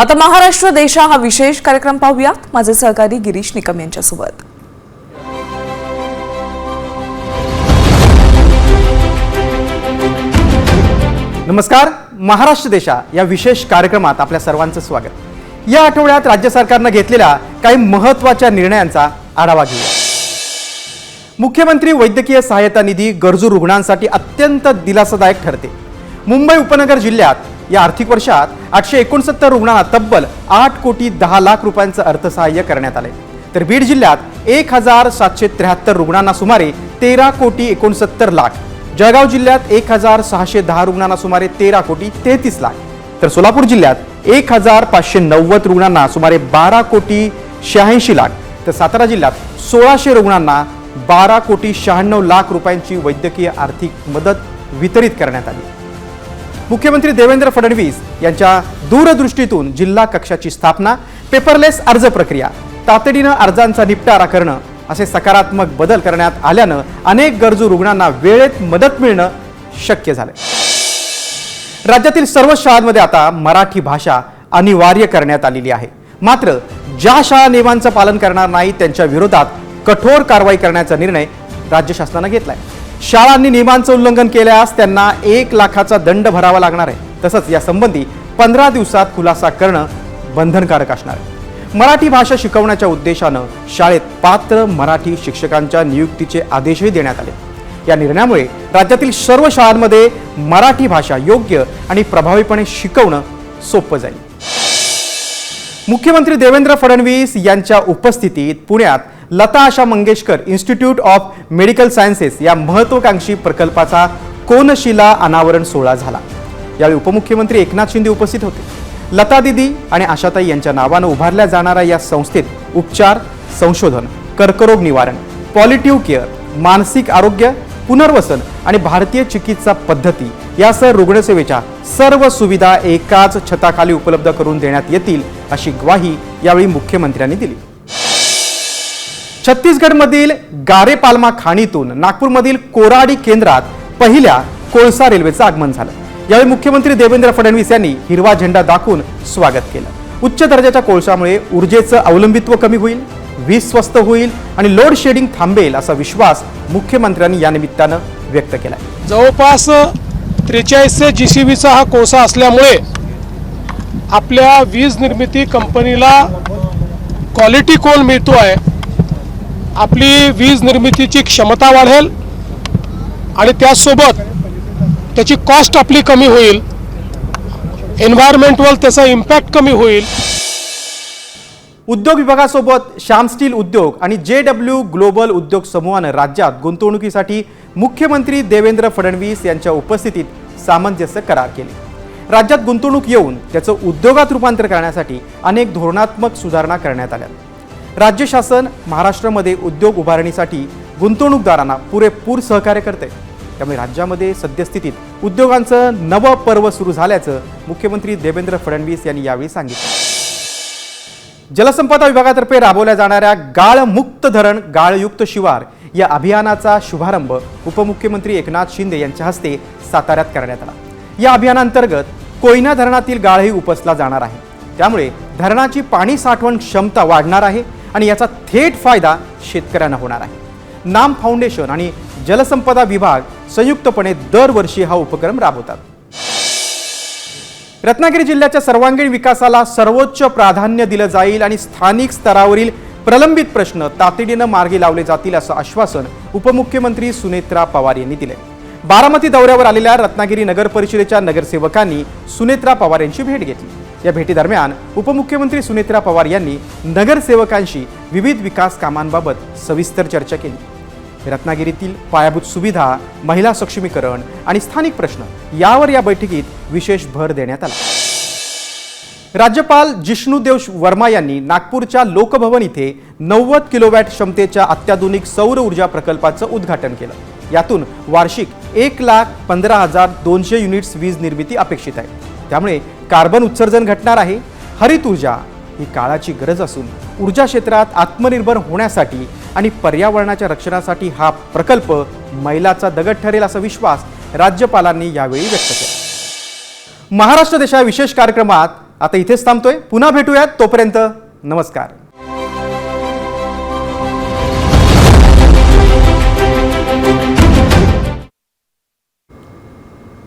आता महाराष्ट्र देशा हा विशेष कार्यक्रम पाहूयात माझे सहकारी गिरीश निकम यांच्यासोबत। नमस्कार, महाराष्ट्र देशा या विशेष कार्यक्रमात आपल्या सर्वांचं स्वागत। या आठवड्यात राज्य सरकारने घेतलेल्या काही महत्त्वाच्या निर्णयांचा आढावा घेऊया। मुख्यमंत्री वैद्यकीय सहायता निधी गरजू रुग्णांसाठी अत्यंत दिलासादायक ठरते। मुंबई उपनगर जिल्ह्यात या आर्थिक वर्षात 869 रुग्णांना तब्बल 8 कोटी 10 लाख रुपयांचं अर्थसहाय्य करण्यात आले, तर बीड जिल्ह्यात 1773 रुग्णांना सुमारे 13 कोटी 69 लाख, जळगाव जिल्ह्यात 1610 रुग्णांना सुमारे 13 कोटी 33 लाख, तर सोलापूर जिल्ह्यात 1590 रुग्णांना सुमारे 12 कोटी 86 लाख, तर सातारा जिल्ह्यात 1600 रुग्णांना 12 कोटी 96 लाख रुपयांची वैद्यकीय आर्थिक मदत वितरित करण्यात आली। मुख्यमंत्री देवेंद्र फडणवीस यांच्या दूरदृष्टीतून जिल्हा कक्षाची स्थापना, पेपरलेस अर्ज प्रक्रिया, तातडीने अर्जांचा निपटारा करणं असे सकारात्मक बदल करण्यात आल्यानं अनेक गरजू रुग्णांना वेळेत मदत मिळणं शक्य झाले। राज्यातील सर्व शाळांमध्ये आता मराठी भाषा अनिवार्य करण्यात आलेली आहे, मात्र ज्या शाळा नियमांचं पालन करणार नाही त्यांच्या विरोधात कठोर कारवाई करण्याचा निर्णय राज्य शासनाने घेतलाय। शाळांनी नियमांचं उल्लंघन केल्यास त्यांना 1 लाखाचा दंड भरावा लागणार आहे, तसंच यासंबंधी 15 दिवसात खुलासा करणं बंधनकारक असणार आहे। मराठी भाषा शिकवण्याच्या उद्देशानं शाळेत पात्र मराठी शिक्षकांच्या नियुक्तीचे आदेशही देण्यात आले। या निर्णयामुळे राज्यातील सर्व शाळांमध्ये मराठी भाषा योग्य आणि प्रभावीपणे शिकवणं सोपं जाईल। मुख्यमंत्री देवेंद्र फडणवीस यांच्या उपस्थितीत पुण्यात Lata Asha Mangeshkar institute of medical sciences या महत्त्वाकांक्षी प्रकल्पाचा कोनशिला अनावरण सोहळा झाला। यावेळी उपमुख्यमंत्री एकनाथ शिंदे उपस्थित होते। लता दिदी आणि आशाताई यांच्या नावानं उभारल्या जाणाऱ्या या संस्थेत उपचार, संशोधन, कर्करोग निवारण, पॉलिटिव्ह केअर, मानसिक आरोग्य, पुनर्वसन आणि भारतीय चिकित्सा पद्धती यासह रुग्णसेवेच्या सर्व सुविधा एकाच छताखाली उपलब्ध करून देण्यात येतील अशी ग्वाही यावेळी मुख्यमंत्र्यांनी दिली। छत्तीसगडमधील गारेपालमा खाणीतून नागपूरमधील कोराडी केंद्रात पहिल्या कोळसा रेल्वेचं आगमन झालं। यावेळी मुख्यमंत्री देवेंद्र फडणवीस यांनी हिरवा झेंडा दाखवून स्वागत केलं। उच्च दर्जाच्या कोळशामुळे ऊर्जेचं अवलंबित्व कमी होईल, वीज स्वस्त होईल आणि लोड शेडिंग थांबेल असा विश्वास मुख्यमंत्र्यांनी या निमित्तानं व्यक्त केला। जवळपास 4300 GCVचा हा कोळसा असल्यामुळे आपल्या वीज निर्मिती कंपनीला क्वालिटी कोल मिळतो आहे, आपली वीज निर्मितीची क्षमता वाढेल आणि त्यासोबत त्याची कॉस्ट आपली कमी होईल, एन्व्हायरमेंटवर त्याचा इम्पॅक्ट कमी होईल। उद्योग विभागासोबत श्याम स्टील उद्योग आणि JW ग्लोबल उद्योग समूहाने राज्यात गुंतवणुकीसाठी मुख्यमंत्री देवेंद्र फडणवीस यांच्या उपस्थितीत सामंजस्य करार केले। राज्यात गुंतवणूक येऊन त्याचं उद्योगात रूपांतर करण्यासाठी अनेक धोरणात्मक सुधारणा करण्यात आल्या। राज्य शासन महाराष्ट्रामध्ये उद्योग उभारणीसाठी गुंतवणूकदारांना पुरेपूर सहकार्य करते, त्यामुळे राज्यामध्ये सद्यस्थितीत उद्योगांचं नवं पर्व सुरू झाल्याचं मुख्यमंत्री देवेंद्र फडणवीस यांनी यावेळी सांगितलं। जलसंपदा विभागातर्फे राबवल्या जाणाऱ्या गाळमुक्त धरण गाळयुक्त शिवार या अभियानाचा शुभारंभ उपमुख्यमंत्री एकनाथ शिंदे यांच्या हस्ते साताऱ्यात करण्यात आला। या अभियानांतर्गत कोयना धरणातील गाळही उपसला जाणार आहे, त्यामुळे धरणाची पाणी साठवण क्षमता वाढणार आहे आणि याचा थेट फायदा शेतकऱ्यांना होणार आहे। नाम फाउंडेशन आणि जलसंपदा विभाग संयुक्तपणे दरवर्षी हा उपक्रम राबवतात। रत्नागिरी जिल्ह्याच्या सर्वांगीण विकासाला सर्वोच्च प्राधान्य दिलं जाईल आणि स्थानिक स्तरावरील प्रलंबित प्रश्न तातडीनं मार्गी लावले जातील असं आश्वासन उपमुख्यमंत्री सुनेत्रा पवार यांनी दिले। बारामती दौऱ्यावर आलेल्या रत्नागिरी नगर परिषदेच्या नगरसेवकांनी सुनेत्रा पवार यांची भेट घेतली। या भेटीदरम्यान उपमुख्यमंत्री सुनेत्रा पवार यांनी नगरसेवकांशी विविध विकास कामांबाबत सविस्तर चर्चा केली। रत्नागिरीतील पायाभूत सुविधा, महिला सक्षमीकरण आणि स्थानिक प्रश्न यावर या बैठकीत विशेष भर देण्यात आला। राज्यपाल जिष्णुदेव वर्मा यांनी नागपूरच्या लोकभवन इथे 90 किलोवॅट क्षमतेच्या अत्याधुनिक सौर ऊर्जा प्रकल्पाचं उद्घाटन केलं। यातून वार्षिक 1,15,200 युनिट्स वीज निर्मिती अपेक्षित आहे, त्यामुळे कार्बन उत्सर्जन घटणार आहे। हरित ऊर्जा ही काळाची गरज असून ऊर्जा क्षेत्रात आत्मनिर्भर होण्यासाठी आणि पर्यावरणाच्या रक्षणासाठी हा प्रकल्प मैलाचा दगड ठरेल असा विश्वास राज्यपालांनी यावेळी व्यक्त केला। महाराष्ट्र देशा विशेष कार्यक्रमात आता इथेच थांबतोय, पुन्हा भेटूयात, तोपर्यंत नमस्कार.